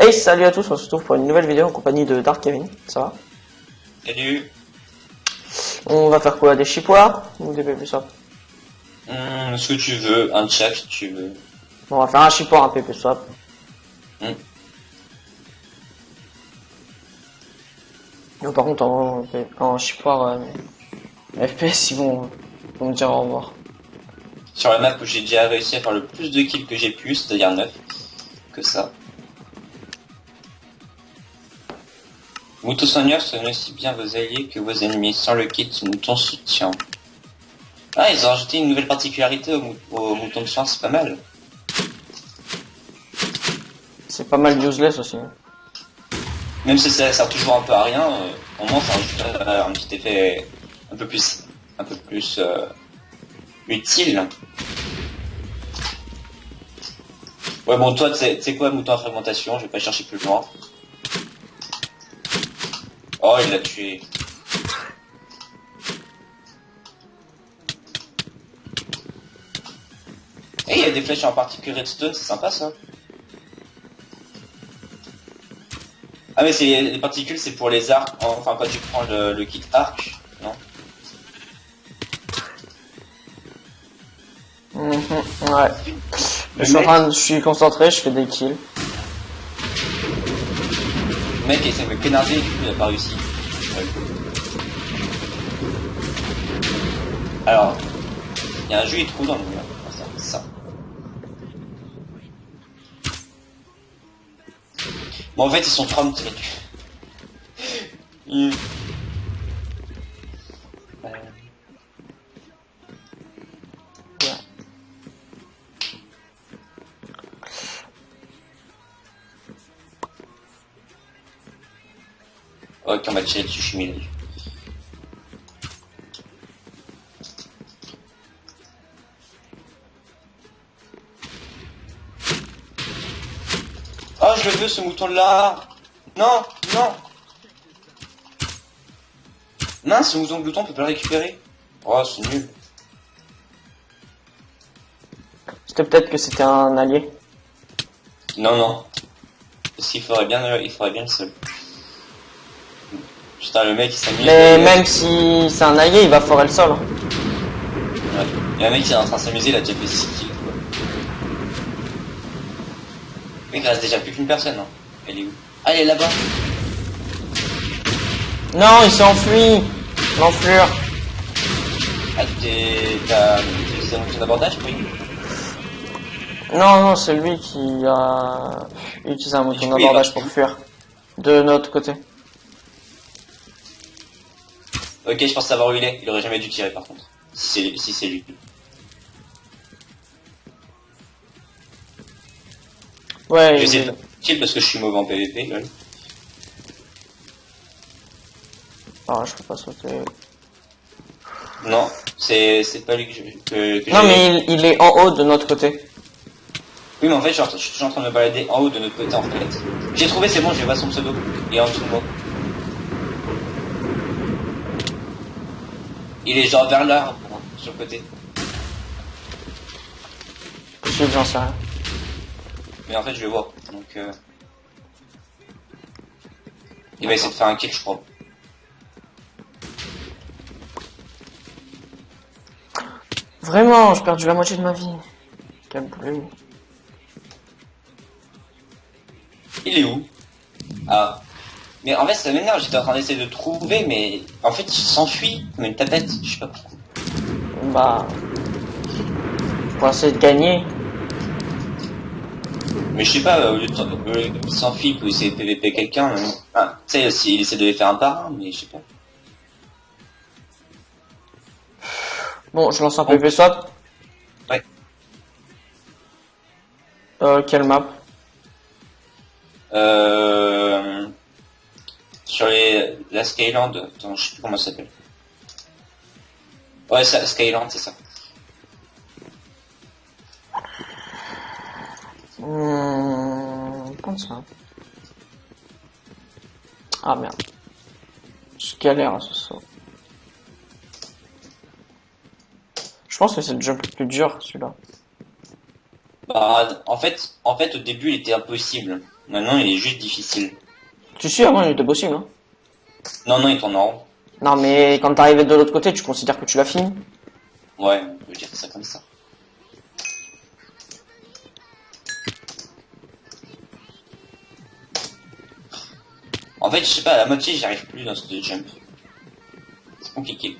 Hey, salut à tous, on se retrouve pour une nouvelle vidéo en compagnie de Dark Kevin, ça va? Salut. On va faire quoi? Des chipois ou des PP swap? Ce que tu veux, un chat si tu veux. Bon, on va faire un chipoir, un PP swap. Hmm. Non, par contre, en chipoir, FPS, ils vont me dire au revoir. Sur la map où j'ai déjà réussi à faire le plus de kills que j'ai pu, c'est-à-dire 9, que ça. Mouton soigneur soigne aussi bien vos alliés que vos ennemis. Sans le kit, mouton soutien. Ah, ils ont rajouté une nouvelle particularité au mouton de soin, c'est pas mal. C'est pas mal useless aussi. Même si ça sert toujours un peu à rien, au moins ça rajoute un petit effet un peu plus utile. Ouais bon, toi tu sais quoi, mouton à fragmentation, je vais pas chercher plus loin. Oh, il l'a tué. Et il y a des flèches en particules redstone, c'est sympa ça. Ah mais c'est les particules, c'est pour les arcs, enfin quand tu prends le kit arc, non? Ouais. Je suis concentré, je fais des kills. Le mec essaie de me canarder et du coup il a pas réussi. Ouais. Alors, il y a un joli trou dans le mur. C'est ça. Bon en fait ils sont 3 me tirer dessus. Ok, on va tirer dessus, je suis milieu. Oh, je le veux ce mouton là. Non, non. Mince, ce mouton glouton, on peut pas le récupérer. Oh, c'est nul. C'était peut-être que c'était un allié. Non, non. Parce qu'il faudrait bien le seul. Putain, le mec il s'amuse. Mais même si c'est un allié, il va forer le sol. Hein. Ouais. Il y a un mec qui est en train de s'amuser, il a déjà fait 6 kills. Mais il reste déjà plus qu'une personne. Hein. Elle est où? Ah, elle est là-bas. Non, il s'est enfui. L'enflure. Ah, t'as utilisé un bouton d'abordage, oui. Non, c'est lui qui a utilisé un bouton d'abordage pour fuir. De notre côté. Ok, je pense savoir où il est. Il aurait jamais dû tirer par contre. Si c'est lui. Ouais, J'essaie de kill parce que je suis mauvais en PVP. Ouais. Ah, je peux pas sauter. Non, c'est pas lui que Non, mais il est en haut de notre côté. Oui, mais en fait, je suis toujours en train de me balader en haut de notre côté en fait. J'ai trouvé, c'est bon, je vois son pseudo. Il est en dessous de moi. Il est genre vers l'arbre, sur le côté. J'en sais rien. Mais en fait, je le vois. Donc, il va essayer de faire un kill, je crois. Vraiment, j'ai perdu la moitié de ma vie. Quel boulot. Il est où? Ah. Mais en fait, ça m'énerve, j'étais en train d'essayer de trouver, mais en fait, il s'enfuit comme une tapette, je sais pas pourquoi. Bah, pour essayer de gagner. Mais je sais pas, au lieu de s'enfuir pour essayer de PVP quelqu'un, ah, tu sais, s'il essaie de les faire un par un, mais je sais pas. Bon, je lance un PV swap. Ouais. Quelle map? Sur la Skyland, attends, je sais plus comment ça s'appelle. Ouais, ça, Skyland, c'est ça. Comme ça. Ah merde. Je galère à ce saut. Je pense que c'est le jump le plus dur, celui-là. Bah, en fait, au début, il était impossible. Maintenant, il est juste difficile. Tu sais, avant il était possible. Hein. Non, non, il tourne en rond. Non mais quand t'arrives de l'autre côté, tu considères que tu l'as fini. Ouais, on peut dire ça comme ça. En fait, je sais pas, à la moitié, j'y arrive plus dans ce jump. C'est compliqué.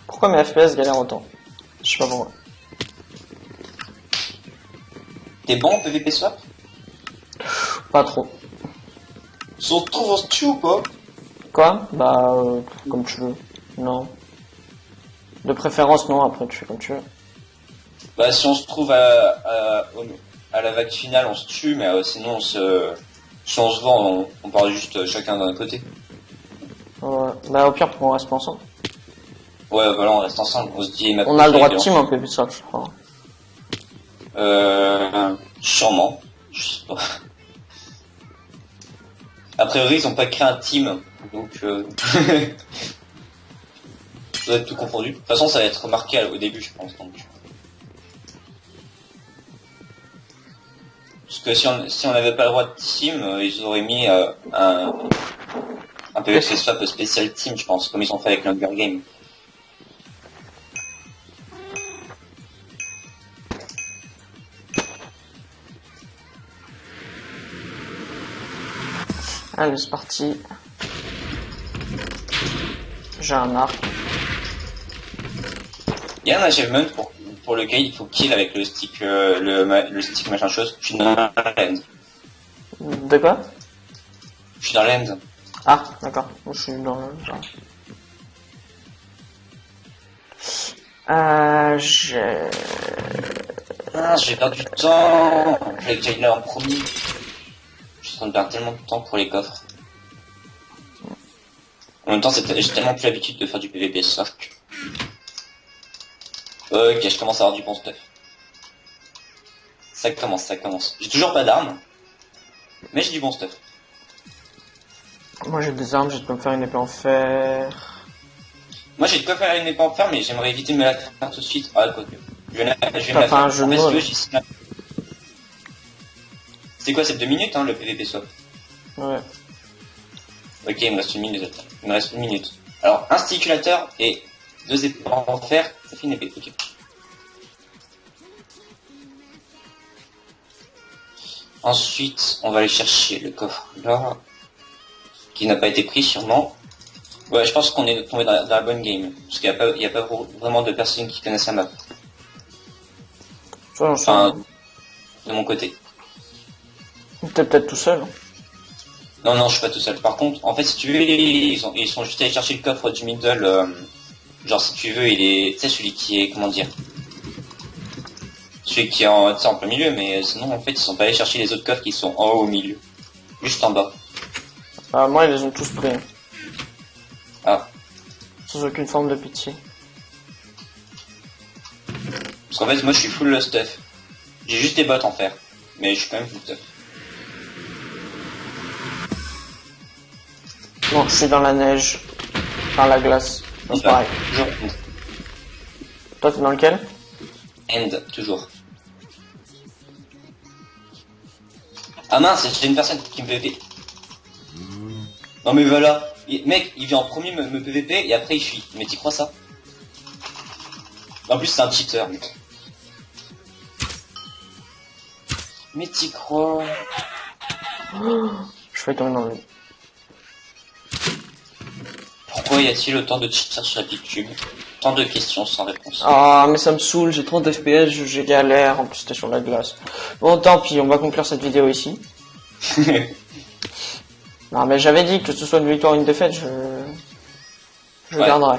Pourquoi mes FPS galèrent autant? Je sais pas pourquoi. T'es bon en PvP swap? Pas trop. Si on se trouve en stu ou pas? Quoi? Bah, comme tu veux. Non. De préférence, non, après tu fais comme tu veux. Bah, si on se trouve à la vague finale, on se tue, mais sinon, si on se vend, on part juste chacun d'un côté. Ouais. Bah, au pire, on reste ensemble. Ouais, voilà, on reste ensemble, on se dit... On a le droit de team un peu plus ça, je crois. Sûrement. Je sais pas. A priori, ils ont pas créé un team, donc ça doit être tout confondu. De toute façon, ça va être remarqué au début, je pense. Donc. Parce que si on n'avait pas le droit de team, ils auraient mis un PvP swap spécial team, je pense, comme ils ont fait avec l'Hunger Game. Allez, c'est parti. J'ai un arc. Il y a un achievement pour lequel il faut kill avec le stick, le stick machin chose. Je suis dans l'end. De quoi? Je suis dans l'end. Ah, d'accord. Je suis dans le genre. J'ai perdu du temps. J'avais déjà eu là en premier. Je suis en train de perdre tellement de temps pour les coffres. En même temps, j'ai tellement plus l'habitude de faire du PvP soft. Ok, je commence à avoir du bon stuff. Ça commence, ça commence. J'ai toujours pas d'armes, mais j'ai du bon stuff. Moi j'ai des armes, j'ai de quoi me faire une épée en fer. Moi j'ai de quoi faire une épée en fer, mais j'aimerais éviter de me la faire tout de suite. Ah, quoi que. Je vais me la T'as pas un jeu de mots, là. C'est quoi, c'est 2 minutes, hein, le PvP swap? Ouais. Ok, il me reste une minute. Il me reste une minute. Alors, un sticulateur et 2 épées en fer, ça fait une épée. Ok. Ensuite, on va aller chercher le coffre là, qui n'a pas été pris sûrement. Ouais, je pense qu'on est tombé dans la bonne game, parce qu'il n'y a pas vraiment de personnes qui connaissent la map. Enfin, de mon côté. T'es peut-être tout seul. Hein. Non, non, je suis pas tout seul. Par contre, en fait, si tu veux, ils sont juste allés chercher le coffre du middle. Genre, si tu veux, il est... Tu sais, celui qui est... Comment dire? Celui qui est en plein milieu, mais sinon, en fait, ils sont pas allés chercher les autres coffres qui sont en haut au milieu. Juste en bas. Moi, ils les ont tous pris. Ah. Sans aucune forme de pitié. Parce qu'en fait, moi, je suis full stuff. J'ai juste des bottes en fer. Mais je suis quand même full stuff. Bon, je suis dans la neige. Enfin, la glace. C'est pareil. Toujours Toi, t'es dans lequel? end, toujours. Ah mince, j'ai une personne qui me PVP. Non mais voilà. Mec, il vient en premier me PVP et après il fuit. Mais t'y crois ça? En plus, c'est un cheater, mec. Mais t'y crois? Je vais tomber dans le... Pourquoi y a-t-il autant de cheaters sur la PicTube? Tant de questions sans réponse. Ah, mais ça me saoule, j'ai 30 FPS, j'ai galère, en plus t'es sur la glace. Bon, tant pis, on va conclure cette vidéo ici. Non, mais j'avais dit que ce soit une victoire ou une défaite, je Ouais. garderai.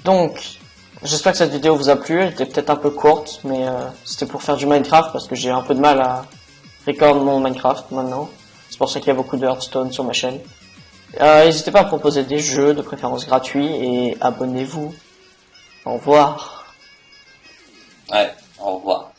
Donc, j'espère que cette vidéo vous a plu, elle était peut-être un peu courte, mais c'était pour faire du Minecraft, parce que j'ai un peu de mal à record mon Minecraft maintenant. C'est pour ça qu'il y a beaucoup de Hearthstone sur ma chaîne. N'hésitez pas à proposer des jeux, de préférence gratuits, et abonnez-vous. Au revoir. Ouais, au revoir.